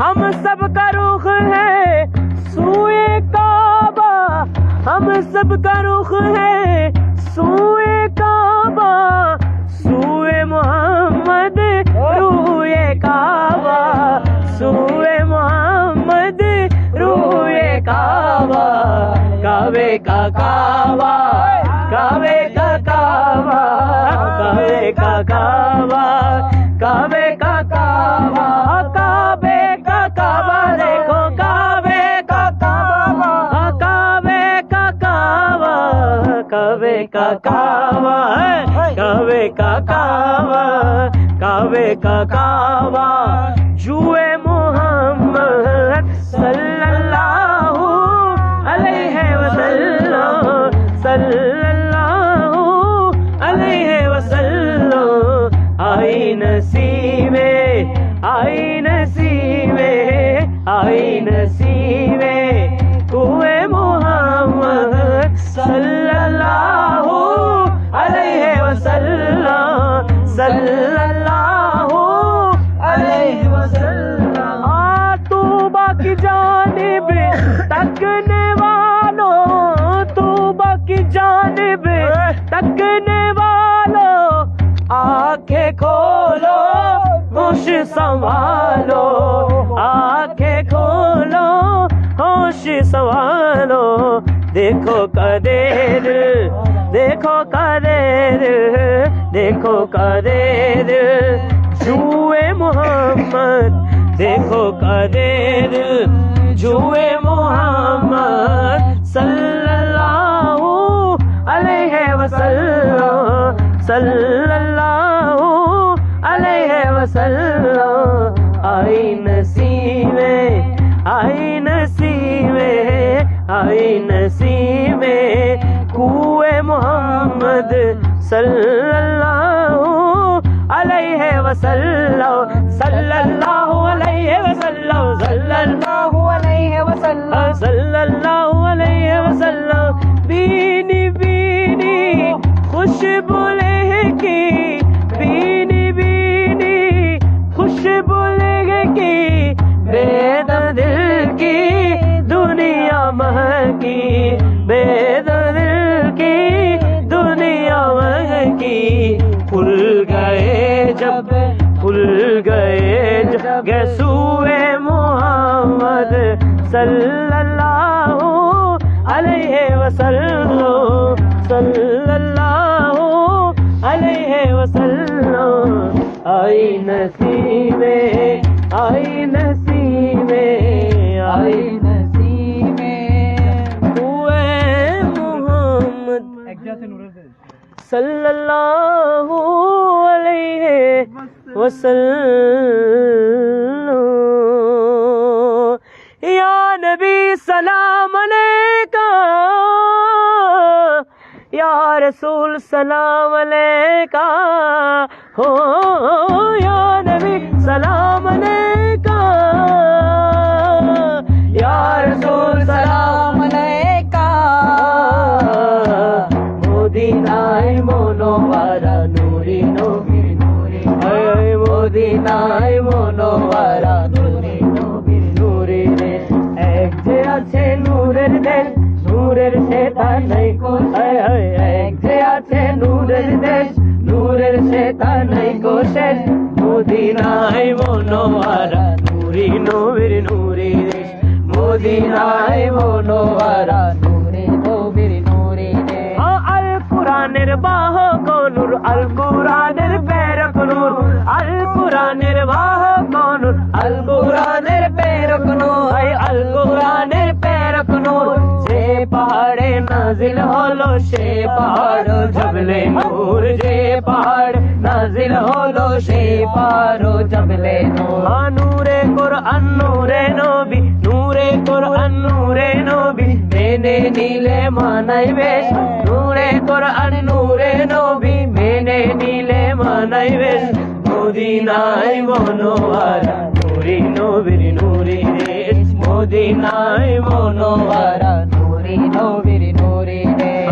ہم سب کا رخ ہے سوئے کعبہ، ہم سب کا رخ ہے سوئے کعبہ، سوئے محمد روئے کعبہ، سوئے محمد روئے کعبہ، کعبے کا کعبہ، کعبے کا کعبہ، کعبے کا کعبہ، کعبے کا کعبہ، کعبے کا کعبہ، دیکھو کعبے کا کعبہ، کعبے کا کعبہ، کعبے کا کعبہ، کعبے کا کعبہ، کعبے کا کعبہ، جوئے محمد صلی اللہ علیہ وسلم، صلی اللہ علیہ وسلم، آئی نصیبے، آئی نصیبے، آئی نصیبے، کوئے محمد صلی اللہ علیہ وسلم، صلی اللہ علیہ وسلم، طوبہ کی جانب تکنے والوں، طوبہ کی جانب تکنے والوں، آنکھیں کھولو ہوش سنبھالو، آنکھیں کھولو ہوش سنبھالو، دیکھو قدیر، دیکھو قدیر، دیکھو قدیر، جوئے محمد، دیکھو قدیر، جوئے محمد صلی اللہ علیہ وسلم، صلی اللہ علیہ وسلم، آئی نصیبے، آئی نصیبے، آئی نصیبے، کوئے محمد صلی اللہ علیہ وسلم، صلی اللہ علیہ وسلم، صلی اللہ علیہ وسلم، صلی اللہ علیہ وسلم، بینی بینی خوشبو کی، بینی بینی خوشبو کی، بے درد دل کی دنیا مہکی، بے درد دل کی دنیا مہکی، کھل گئے جب، کھل گئے جب سوئے محمد صلی اللہ علیہ وسلم، صلی اللہ علیہ وسلم، آئی نصیبے، آئی نصیبے، آئی نصیبے، ہوئے محمد صلی اللہ علیہ وسلم، یا نبی سلام علیکہ، یا رسول سلام علیکہ، ہو یا نبی سلام علیکہ، یا رسول سلام علیکہ، مدینہ منورہ نوری نوری نوری، مدینہ منورہ نوری نوری نوری، ایک جے আছে নূরের দেশ, নূরের সেটা নাই কোশেষ, এক যে আছে নূরের দেশ, নূরের সেটা নাই কোশেষ, মদিনায় মনোয়ারা নূরি নবীর নূরি দেশ, মদিনায় মনোয়ারা নূরি নবীর নূরি দেশ। আল কোরআনের বাহক নূর, আল কোরআনের প্রেরক নূর, আল কোরআনের বাহক নূর, আল কোরআনের প্রেরক নূর, আল কোরআনের প্রেরক নূর, যে পাহাড়ে নাজিল হলো সে পাহাড় জবলে নূর, যে পাহাড় নাজিল হলো সে পাহাড় জবলে নূর। নূরে কোরআন নূরে নবী, নূরে কোরআন নূরে নবী, মেনে নিলে মানাই বেশ, নূরে কোরআন নূরে নবী, মেনে নিলে মানাই বেশ, মদিনায় মনোয়ারা নূরি নবীর নূরি দেশ, মদিনায় মনোয়ারা নূরি নবীর নূরি দেশ।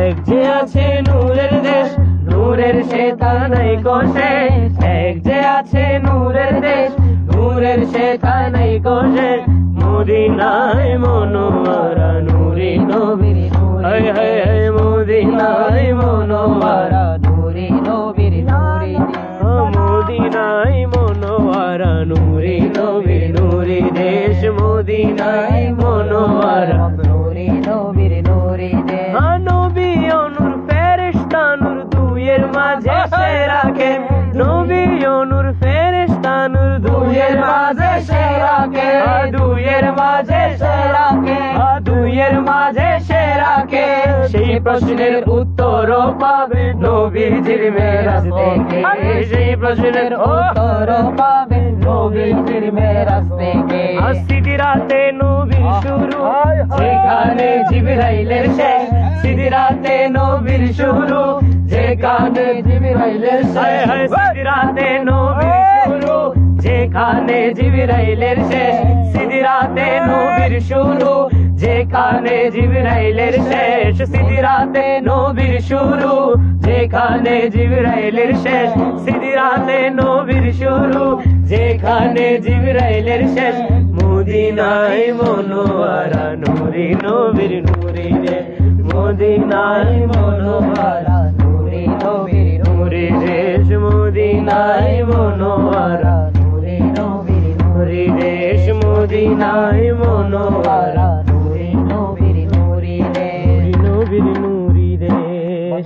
এক যে আছে নূরের দেশ, নূরের সেটা নাই কোশেষ, এক যে আছে নূরের দেশ, নূরের সেটা নাই নাই কোশে মদিনায় মনোয়ারা নুরি নবীর হায় হায় হায় মদিনায় মনোয়ারা নুরি নবীর নুরি মদিনায় মনোয়ারা নুরি নবীর নুরি দেশ মদিনায় মনোয়ারা নুরি নবীর নুরি দেশ নবী অনুর ফেরেশতা নূর দুইয়ের মাঝে সেরাকে নবী অনুর ফেরেশতা নূর দুইয়ের মাঝে সেরাকে দুইয়ের মাঝে সেরাকে দুইয়ের মাঝে সেরাকে সেই প্রশ্নের উত্তরও পাবে নবীজির মেরাজ থেকে সেই প্রশ্নের উত্তর পাবে নবীর মেরাজ থেকে সিদরাতে নবীর শুরু যেখানে জিবরাইলের শেষ সিদরাতে নবীর শুরু যেখানে জিবরাইলের শেষ সিদরাতে নবীর শুরু যেখানে জিবরাইলের শেষ সিদরাতে নবীর শুরু যেখানে জিবরাইলের শেষ সিদরাতে নবীর শুরু যেখানে জিবরাইলের শেষ সিদরাতে নবীর শুরু যেখানে জিবরাইলের শেষ মদিনায় মনোয়ারা নুরি নবীর নুরি রে মদিনায় মনোয়ারা নুরি নবীর নুরি দেশ মদিনায় মনোয়ারা নুরি নবীর নুরি দেশ মদিনায় মনোয়ারা নুরি নবীর নুরি দেশ নবীর নুরি দেশ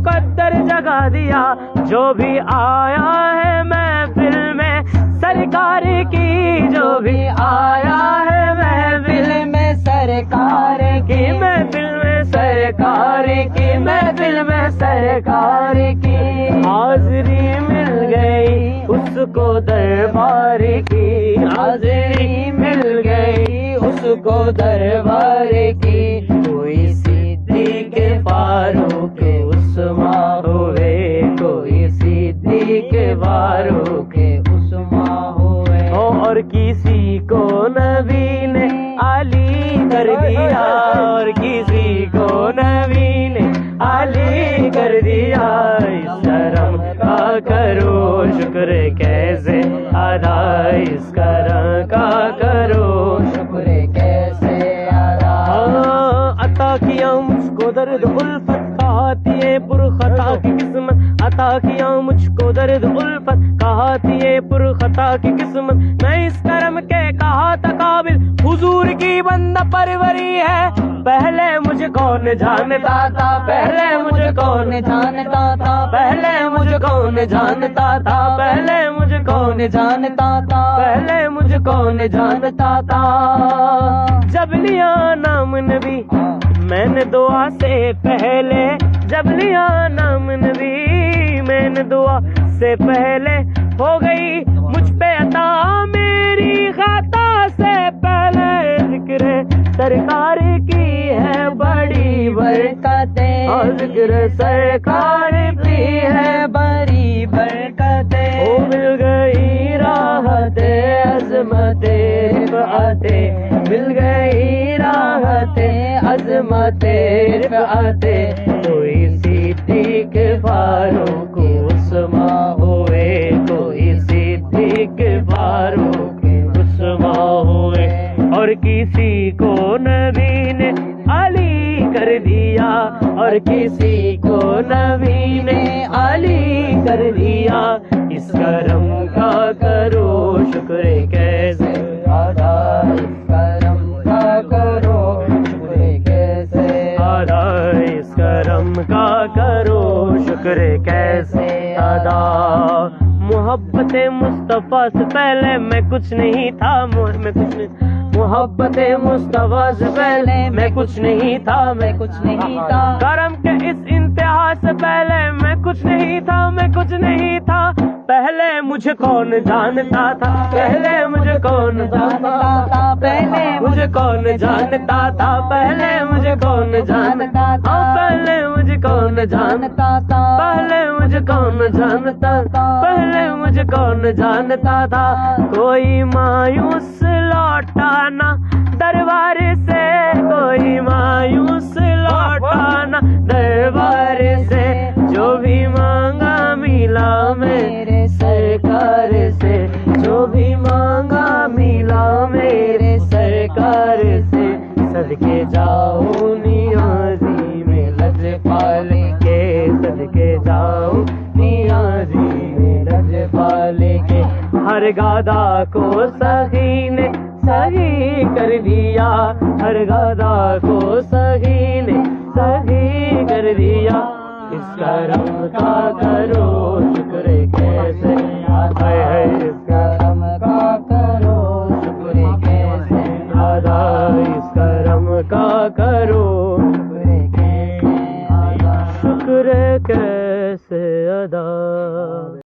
مقدر جگا دیا جو بھی آیا ہے محفل میں سرکار کی، جو بھی آیا ہے محفل میں سرکار کی، محفل میں سرکار کی، محفل میں سرکار کی حاضری مل گئی اس کو دربار کی، حاضری مل گئی اس کو دربار کی، کوئی صدیق فاروق عثمان ہوئے، کوئی صدیق فاروق عثمان ہوئے، اور کسی کو نبی نے علی کر دیا، اور کسی کو نبی نے علی کر دیا، اس کرم کا کرو شکر کیسے ادا، اس کرم کا کرو شکر کیسے ادا، عطا کیا مجھ کو درد الفت کہاتی ہے پر خطا کی قسمت، عطا کیا مجھ کو درد الفت کہاتی ہے پر خطا کی قسمت، میں اس کرم کے کہا تھا قابل حضور کی بندہ پروری ہے، پہلے مجھے کون جانتا تھا، پہلے مجھے کون جانتا تھا، پہلے مجھے کون جانتا تھا، پہلے مجھے کون جانتا تھا، پہلے مجھے کون جانتا تھا، جب لیا نام نبی میں نے دعا سے پہلے، جب لیا نام نبی میں نے دعا سے پہلے، ہو گئی مجھ پہ عطا میری خطا سے پہلے، ذکر سرکار کی ہے بڑی برکتیں، اور ذکر سرکار کی ہے بڑی برکتیں، او مل گئی راحت عظمت رفعت، مل گئی راحت عظمت رفعت، کوئی صدیق فاروق عثمان ہوئے، کوئی صدیق فاروق عثمان ہوئے، اور کسی کو نبی نے علی کر دیا، اور کسی کو نبی نے علی کر دیا، اس کرم کا کرو شکر کیسے ادا، اس کرم کا کرو شکر کیسے ادا، اس کرم کا کرو شکر کیسے ادا، محبت مصطفیٰ سے پہلے میں کچھ نہیں تھا، میں کچھ نہیں، محبت مصطفیٰ سے پہلے میں کچھ نہیں تھا، میں کچھ نہیں تھا، کرم کے اس انتہا سے پہلے میں کچھ نہیں تھا، میں کچھ نہیں تھا، پہلے مجھے کون جانتا تھا، پہلے مجھے کون جانتا تھا، پہلے مجھے کون جانتا تھا، پہلے مجھے کون جانتا تھا، پہلے مجھے کون جانتا تھا، پہلے مجھے کون جانتا تھا، پہلے مجھے کون جانتا تھا، کوئی مایوس لوٹانا دربار سے، کوئی مایوس لوٹانا دربار سے، جو بھی مانگا ملا میرے سرکار سے، جو بھی مانگا ملا میرے سرکار سے، صدقے جاؤ نیازی میں لجپال کے، صدقے جاؤ نیازی میں لجپال کے، ہر گادا کو سخی نے سہی کر دیا، ہر گادا کو سخی نے سہی کر دیا، اس کرم کا کرو